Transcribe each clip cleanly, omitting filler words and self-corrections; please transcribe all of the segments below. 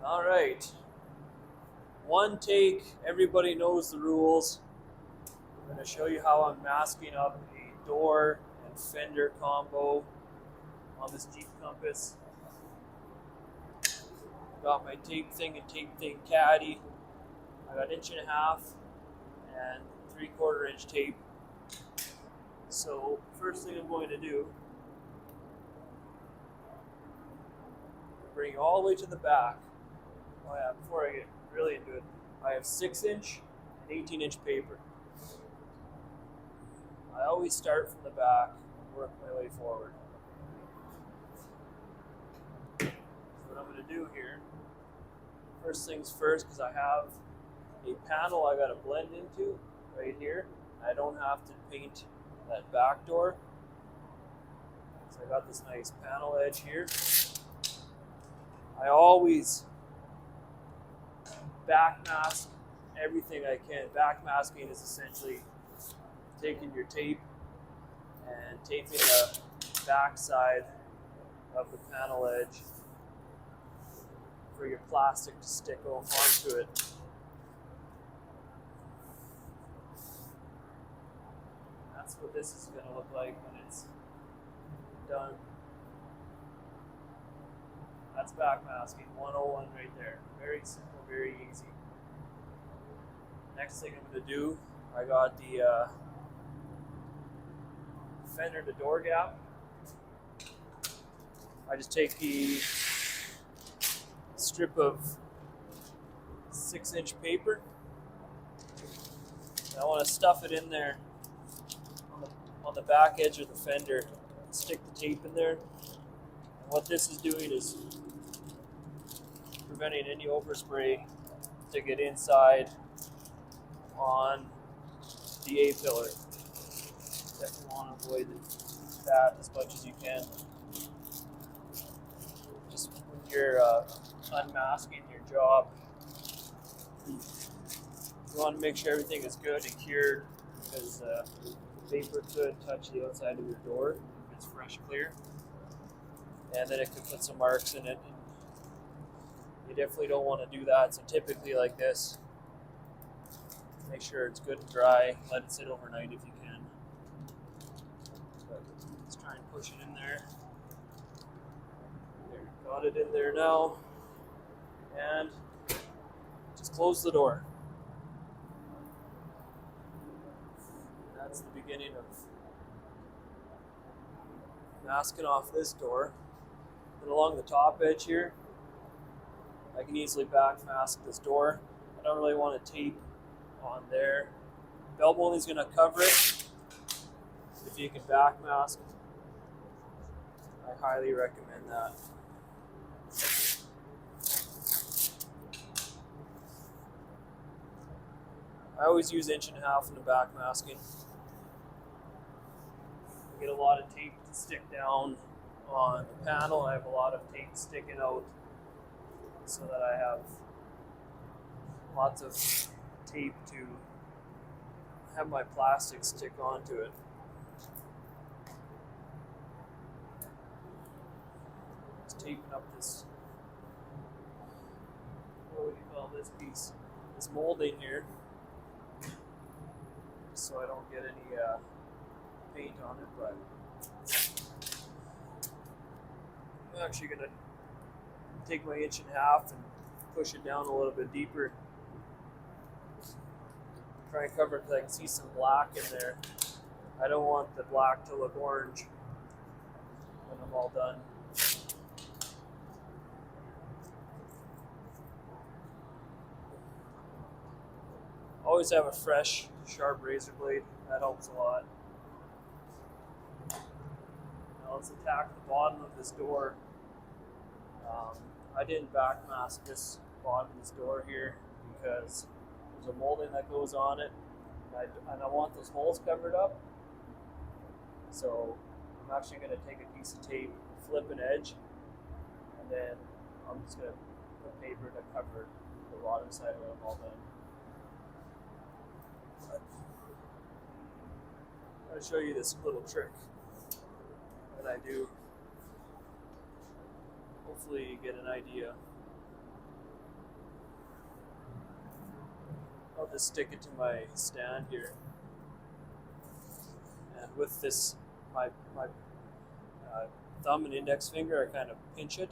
All right. One take. Everybody knows the rules. I'm going to show you how I'm masking up a door and fender combo on this Jeep Compass. Got my tape thing and tape thing caddy. I got 1.5 inch and 3/4 inch tape. So first thing I'm going to do, bring it all the way to the back. Oh yeah, before I get really into it, I have 6-inch and 18-inch paper. I always start from the back and work my way forward. So what I'm going to do here, first things first, because I have a panel I got to blend into right here. I don't have to paint that back door. So I got this nice panel edge here. I always backmask everything I can. Backmasking is essentially taking your tape and taping the back side of the panel edge for your plastic to stick onto it. That's what this is going to look like when it's done. That's backmasking 101 right there. Very simple, very easy. Next thing I'm going to do, I got the fender to door gap. I just take the strip of 6-inch paper. And I want to stuff it in there on the back edge of the fender. Stick the tape in there. And what this is doing is preventing any overspray to get inside on the A-pillar. Definitely want to avoid that as much as you can. Just when you're unmasking your job, you want to make sure everything is good and cured, because the paper could touch the outside of your door if it's fresh clear, and then it could put some marks in it. You definitely don't want to do that. So typically like this, make sure it's good and dry. Let it sit overnight if you can. But let's try and push it in there. There, got it in there now. And just close the door. That's the beginning of masking off this door. And along the top edge here, I can easily backmask this door. I don't really want to tape on there. Bell molding is going to cover it. If you can backmask, I highly recommend that. I always use 1.5 inch in the backmasking. I get a lot of tape to stick down on the panel. I have a lot of tape sticking out so that I have lots of tape to have my plastic stick onto it. Just taping up this, what would you call this piece? This molding here, so I don't get any paint on it, but I'm actually going to take my 1.5 inch and push it down a little bit deeper. Try and cover it because I can see some black in there. I don't want the black to look orange when I'm all done. Always have a fresh, sharp razor blade. That helps a lot. Now let's attack the bottom of this door. I didn't backmask this bottom of this door here because there's a molding that goes on it, and I want those holes covered up. So I'm actually going to take a piece of tape, flip an edge, and then I'm just going to put paper to cover the bottom side when I'm all done. But I'm going to show you this little trick that I do. Hopefully you get an idea. I'll just stick it to my stand here, and with this, my thumb and index finger, I kind of pinch it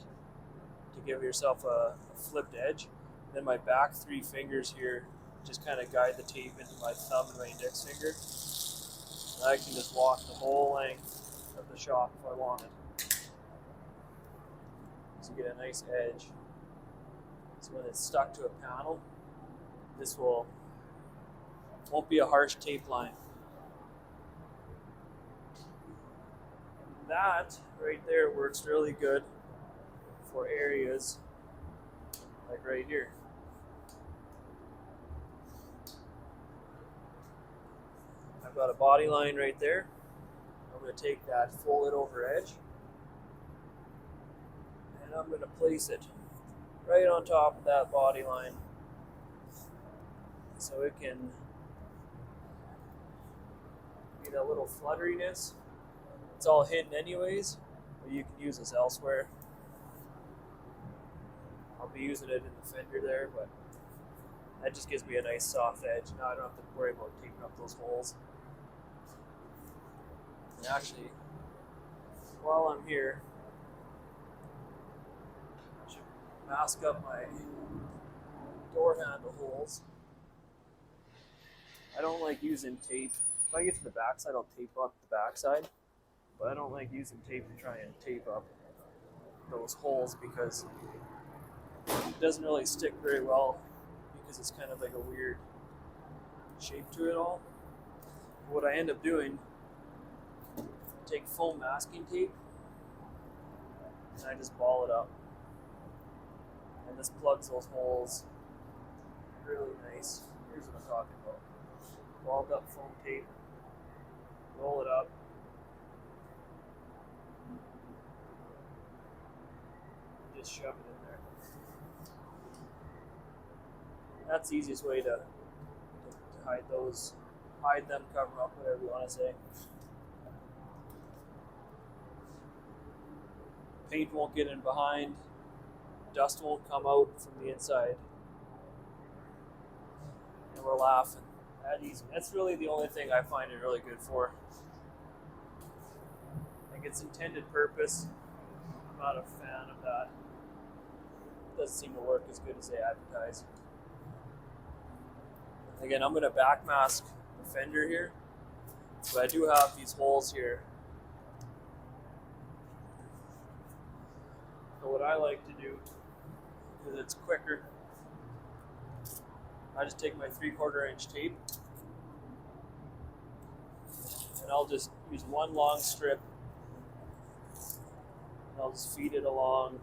to give yourself a flipped edge. Then my back three fingers here just kind of guide the tape into my thumb and my index finger. And I can just walk the whole length of the shop if I wanted. So you get a nice edge. So when it's stuck to a panel, this won't be a harsh tape line. That right there works really good for areas like right here. I've got a body line right there. I'm going to take that, fold it over edge, and I'm going to place it right on top of that body line so it can get a little flutteriness. It's all hidden anyways, but you can use this elsewhere. I'll be using it in the fender there, but that just gives me a nice soft edge. Now I don't have to worry about taping up those holes. And actually, while I'm here, I should mask up my door handle holes. I don't like using tape. If I get to the backside, I'll tape up the backside. But I don't like using tape to try and tape up those holes because it doesn't really stick very well because it's kind of like a weird shape to it all. What I end up doing, take foam masking tape and I just ball it up. And this plugs those holes really nice. Here's what I'm talking about. Balled up foam tape, roll it up. Just shove it in there. That's the easiest way to hide those, hide them, cover up, whatever you want to say. Paint won't get in behind, dust won't come out from the inside. And we're laughing. That easy. That's really the only thing I find it really good for. Like its intended purpose, I'm not a fan of that. Doesn't seem to work as good as they advertise. Again, I'm going to backmask the fender here, but I do have these holes here. So what I like to do, because it's quicker, I just take my 3/4 inch tape and I'll just use one long strip and I'll just feed it along,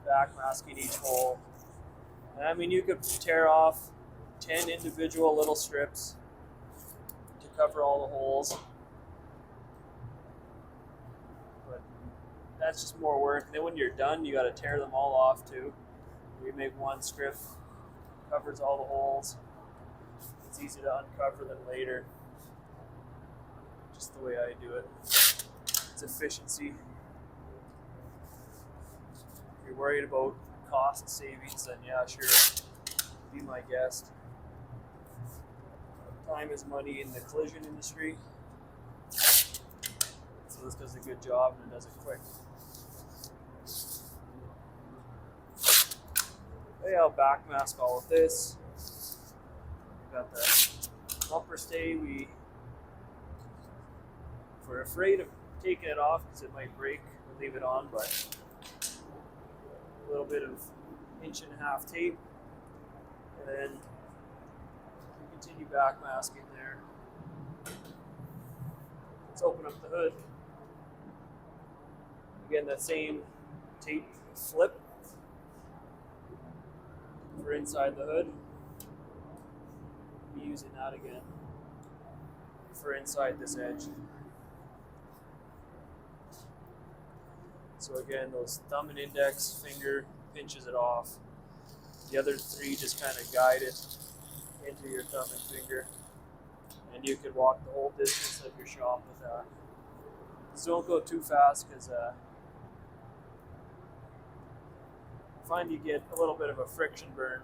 backmasking each hole. And I mean, you could tear off 10 individual little strips to cover all the holes, but that's just more work. And then when you're done, you got to tear them all off too. You make one strip, covers all the holes. It's easy to uncover them later. Just the way I do it. It's efficiency. If you're worried about cost savings, then yeah, sure, be my guest. Time is money in the collision industry. So this does a good job and it does it quick. Okay, I'll backmask all of this. Got the bumper stay. We're afraid of taking it off because it might break. We'll leave it on, but a little bit of 1.5 inch tape, and then continue backmasking there. Let's open up the hood. Again, that same tape flip for inside the hood. Be using that again for inside this edge. So again, those thumb and index finger pinches it off. The other three just kind of guide it into your thumb and finger. And you could walk the whole distance of your shop with that. Just don't go too fast because I find you get a little bit of a friction burn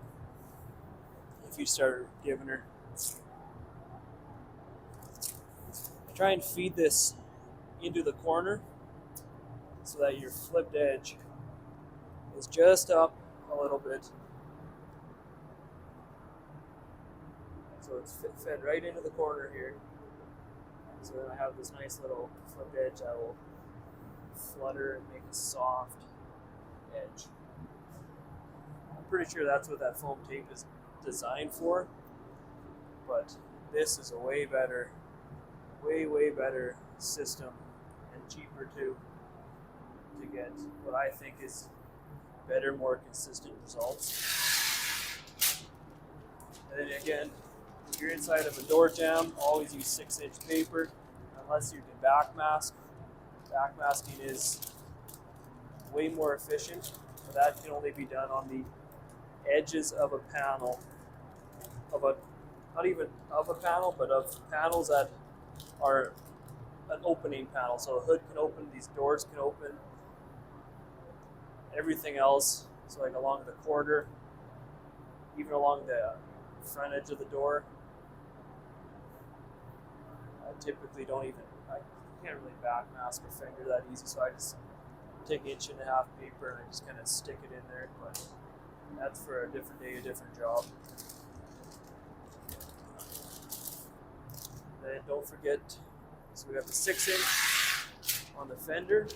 if you start giving her. I try and feed this into the corner so that your flipped edge is just up a little bit. So it's fed right into the corner here. So then I have this nice little flipped edge that will flutter and make a soft edge. I'm pretty sure that's what that foam tape is designed for, but this is a way better system, and cheaper too, to get what I think is better, more consistent results. And then again, if you're inside of a door jamb, always use 6-inch paper, unless you can backmask. Backmasking is way more efficient, but that can only be done on the edges of a panel, not even of a panel, but of panels that are an opening panel. So a hood can open, these doors can open, everything else, so like along the quarter, even along the front edge of the door. I typically I can't really backmask a fender that easy, so I just take 1.5 inch paper and I just kind of stick it in there, but that's for a different day, a different job. Then don't forget, so we have the 6-inch on the fender.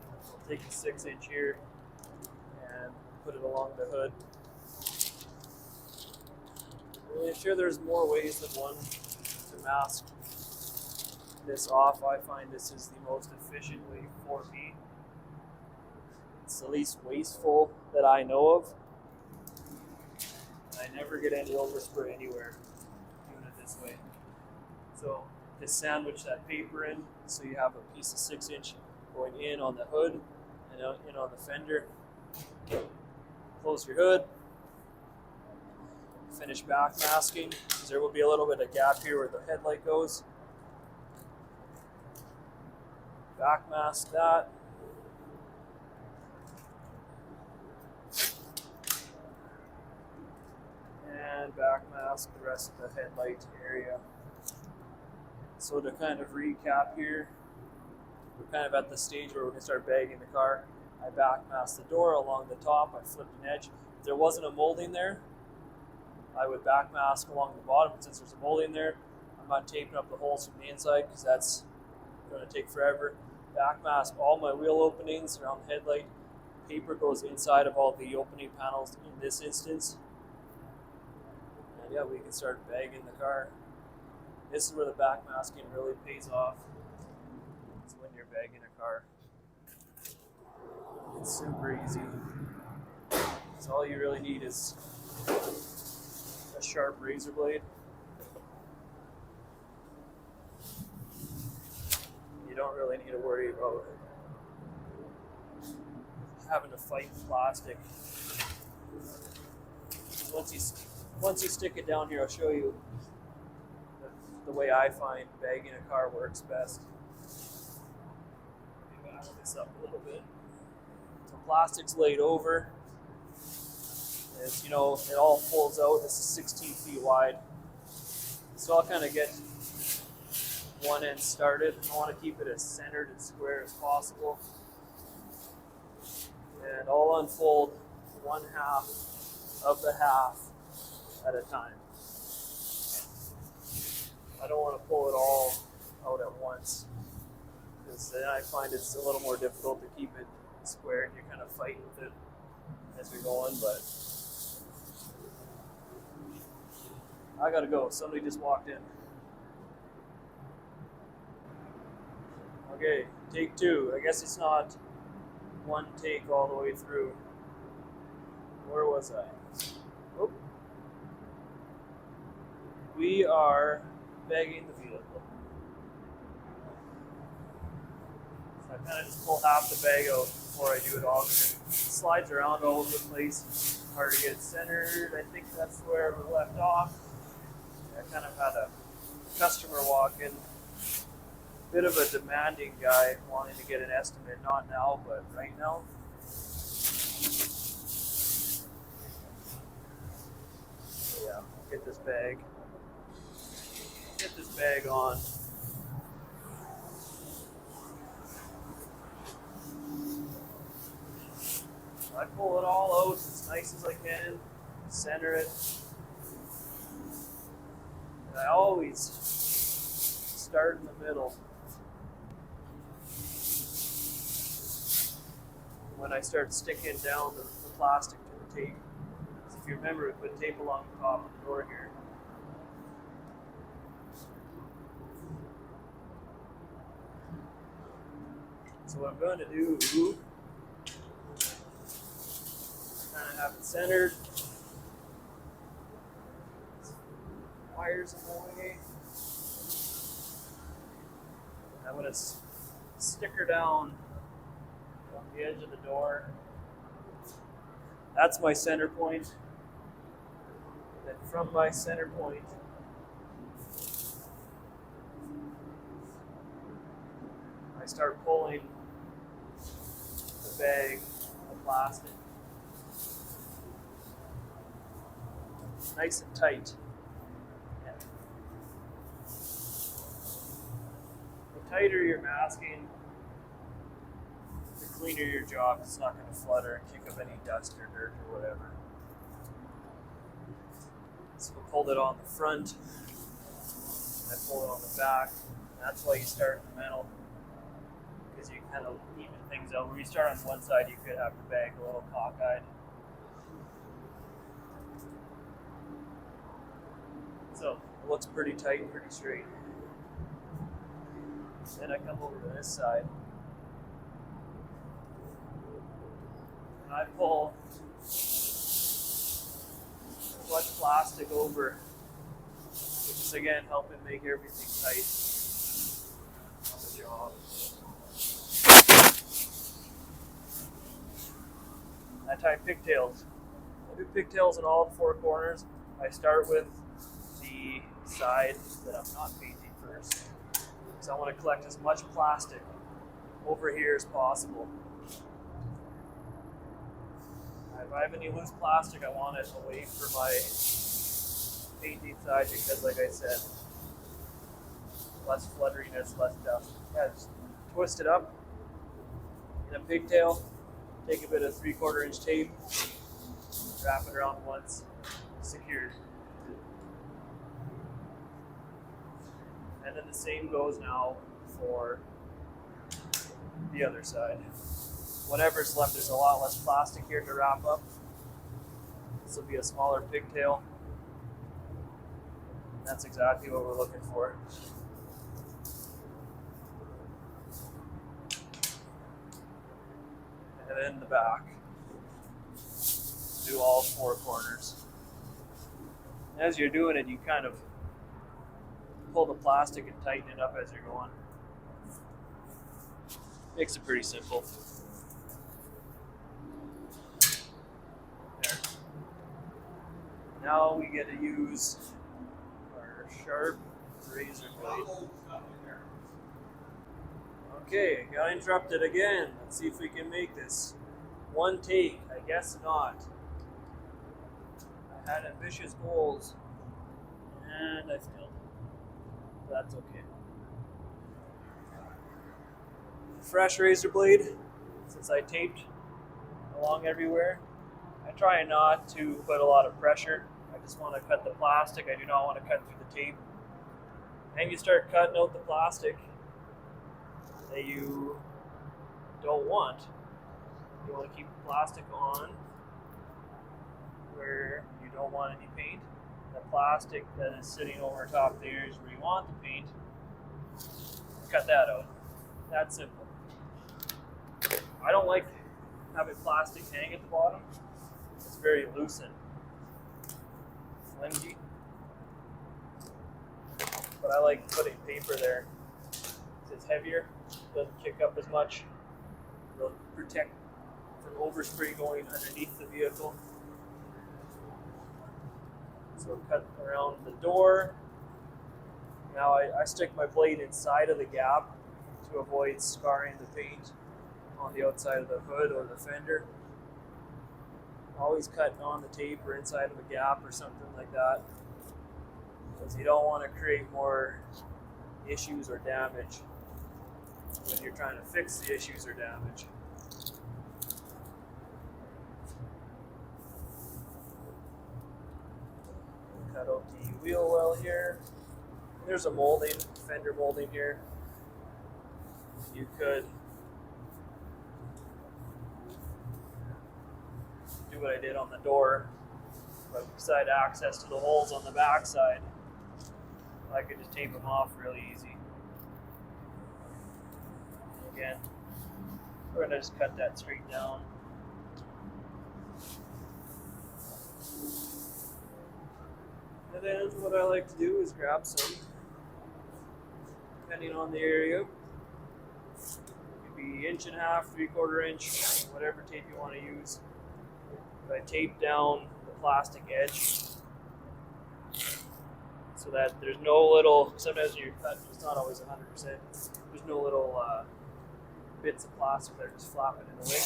We'll take the 6-inch here and put it along the hood. I'm sure there's more ways than one to mask this off. I find this is the most efficient way for me. It's the least wasteful that I know of. And I never get any overspray anywhere doing it this way. So just sandwich that paper in, so you have a piece of 6-inch going in on the hood and in on the fender. Close your hood. Finish back masking, because there will be a little bit of gap here where the headlight goes. Back mask that. And back mask the rest of the headlight area. So to kind of recap here, we're kind of at the stage where we're going to start bagging the car. I back masked the door along the top, I flipped an edge. If there wasn't a molding there, I would back mask along the bottom, but since there's a molding there, I'm not taping up the holes from the inside because that's going to take forever. Back mask all my wheel openings around the headlight. Paper goes inside of all the opening panels in this instance. And yeah, we can start bagging the car. This is where the back masking really pays off. It's when you're bagging a car. It's super easy. So all you really need is a sharp razor blade. You don't really need to worry about having to fight plastic. Once you stick it down here, I'll show you the way I find bagging a car works best. Let me back this up a little bit. So plastic's laid over. It's, it all folds out. This is 16 feet wide. So I'll kind of get one end started. I want to keep it as centered and square as possible. And I'll unfold 1/2 of the half at a time. I don't want to pull it all out at once, because then I find it's a little more difficult to keep it square and you're kind of fighting with it as we go on, but I gotta go. Somebody just walked in. Okay, take 2. I guess it's not one take all the way through. Where was I? Oh. We are bagging the vehicle. So I kind of just pull half the bag out before I do it all. It slides around all over the place. Hard to get it centered. I think that's where we left off. I kind of had a customer walk in. Bit of a demanding guy, wanting to get an estimate, not now, but right now. Yeah, I'll get bag. Get this bag on. I pull it all out as nice as I can, center it. And I always start in the middle when I start sticking down the plastic to the tape. So if you remember, we put tape along the top of the door here. So what I'm going to do, kind of have it centered. Wires in the way. I'm going to stick her down on the edge of the door. That's my center point. Then from my center point, I start pulling the bag of plastic. Nice and tight. Yeah. The tighter you're masking, the cleaner your job. It's not going to flutter and kick up any dust or dirt or whatever. So we pulled it on the front, I pull it on the back. That's why you start in the middle, because you kind of even things out. Where you start on one side, you could have the bag a little cockeyed. So it looks pretty tight and pretty straight. Then I come over to this side and I pull as much plastic over, which is again helping make everything tight on the job. I tie pigtails. I do pigtails in all 4 corners. I start with the side that I'm not painting first. So I want to collect as much plastic over here as possible. If I have any loose plastic, I want it away from my painting side because, like I said, less flutteriness, less dust. Yeah, just twist it up in a pigtail, take a bit of 3/4 inch tape, wrap it around once, secured. And then the same goes now for the other side. Whatever's left, there's a lot less plastic here to wrap up. This will be a smaller pigtail. That's exactly what we're looking for. And then the back. Do all 4 corners. As you're doing it, you kind of pull the plastic and tighten it up as you're going. Makes it pretty simple. There. Now we get to use our sharp razor blade. Okay, got interrupted again. Let's see if we can make this. 1 take, I guess not. I had ambitious goals and I failed. That's okay. Fresh razor blade, since I taped along everywhere. I try not to put a lot of pressure. I just want to cut the plastic. I do not want to cut through the tape. And you start cutting out the plastic that you don't want. You want to keep the plastic on where you don't want any paint. The plastic that is sitting over top there is where you want the paint. Cut that out. That's simple. I don't like having plastic hang at the bottom. It's very loose and flimsy. But I like putting paper there. It's heavier, doesn't kick up as much. It'll protect from overspray going underneath the vehicle. So cut around the door. Now I stick my blade inside of the gap to avoid scarring the paint on the outside of the hood or the fender. Always cut on the tape or inside of a gap or something like that. because you don't want to create more issues or damage when you're trying to fix the issues or damage. Cut out the wheel well here. There's a molding, fender molding here. You could do what I did on the door, but beside access to the holes on the back side, I could just tape them off really easy. Again, we're gonna just cut that straight down. And then what I like to do is grab some, depending on the area, it could be 1.5 inch, 3/4 inch, whatever tape you want to use. But I tape down the plastic edge so that there's no little, sometimes when you're cutting, it's not always 100%, there's no little bits of plastic that are just flapping in the way.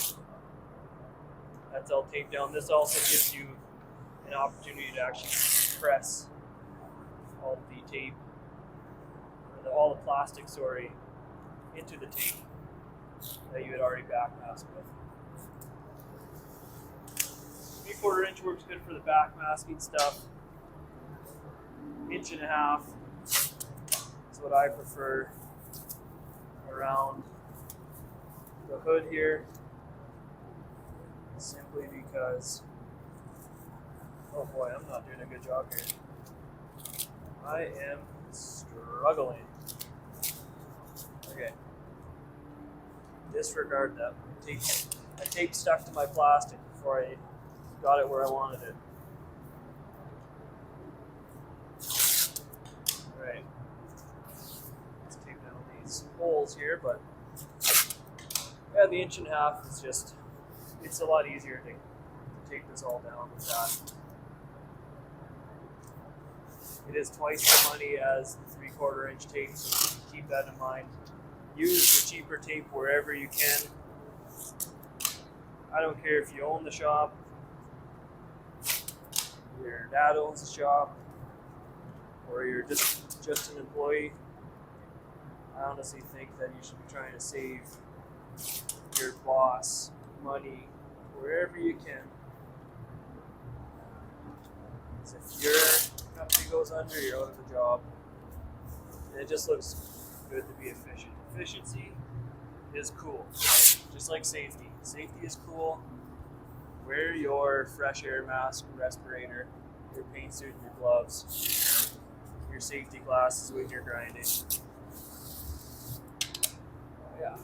That's all taped down. This also gives you an opportunity to actually press all the tape, or all the plastic, into the tape that you had already backmasked with. 3/4 inch works good for the backmasking stuff. 1.5 inch is what I prefer around the hood here, simply because, oh boy, I'm not doing a good job here. I am struggling. Okay. Disregard that. I tape stuck to my plastic before I got it where I wanted it. Alright. Let's tape down these holes here, but yeah, the 1.5 inch is just, it's a lot easier to tape this all down with that. It is twice the money as the 3/4 inch tape, so keep that in mind. Use the cheaper tape wherever you can. I don't care if you own the shop, your dad owns the shop, or you're just an employee. I honestly think that you should be trying to save your boss money wherever you can. Because if your company goes under, you're out of a job. And it just looks good to be efficient. Efficiency is cool, just like safety. Safety is cool. Wear your fresh air mask, respirator, your paint suit, and your gloves, your safety glasses when you're grinding. Yeah.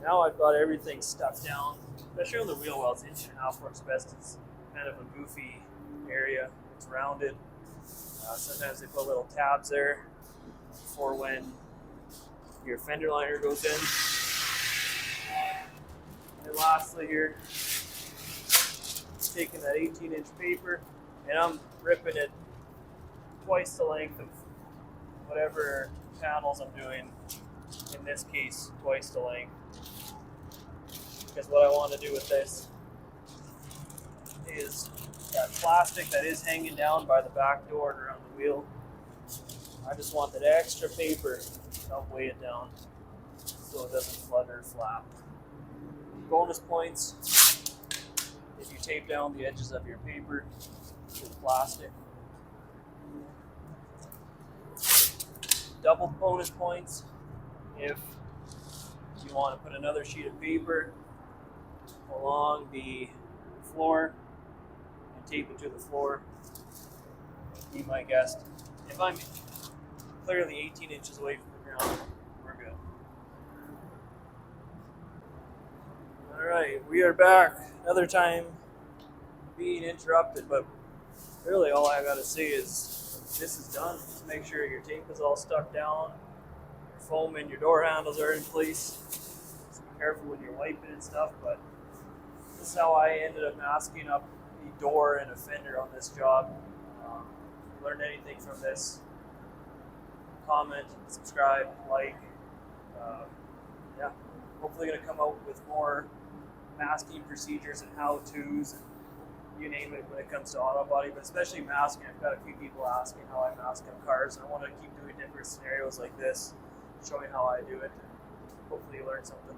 Now I've got everything stuck down, especially on the wheel wells. 1.5 inch works best. It's kind of a goofy area. It's rounded. Sometimes they put little tabs there for when your fender liner goes in. And lastly here, taking that 18-inch paper, and I'm ripping it twice the length of whatever panels I'm doing. In this case, twice the length. Because what I want to do with this is that plastic that is hanging down by the back door and around the wheel. I just want that extra paper to help weigh it down so it doesn't flutter or flap. Bonus points if you tape down the edges of your paper with plastic. Double bonus points if you want to put another sheet of paper along the floor and tape it to the floor. Be my guest. If I'm clearly 18 inches away from the ground, we're good. Alright, we are back. Another time being interrupted, but really all I gotta say is this is done. Just make sure your tape is all stuck down, your foam and your door handles are in place. Just be careful when you're wiping and stuff, but this is how I ended up masking up the door and a fender on this job. If you learned anything from this, comment, subscribe, like. Yeah, hopefully going to come out with more masking procedures and how-tos and you name it when it comes to auto body, but especially masking. I've got a few people asking how I mask on cars, and I want to keep doing different scenarios like this, showing how I do it, and hopefully you learn something.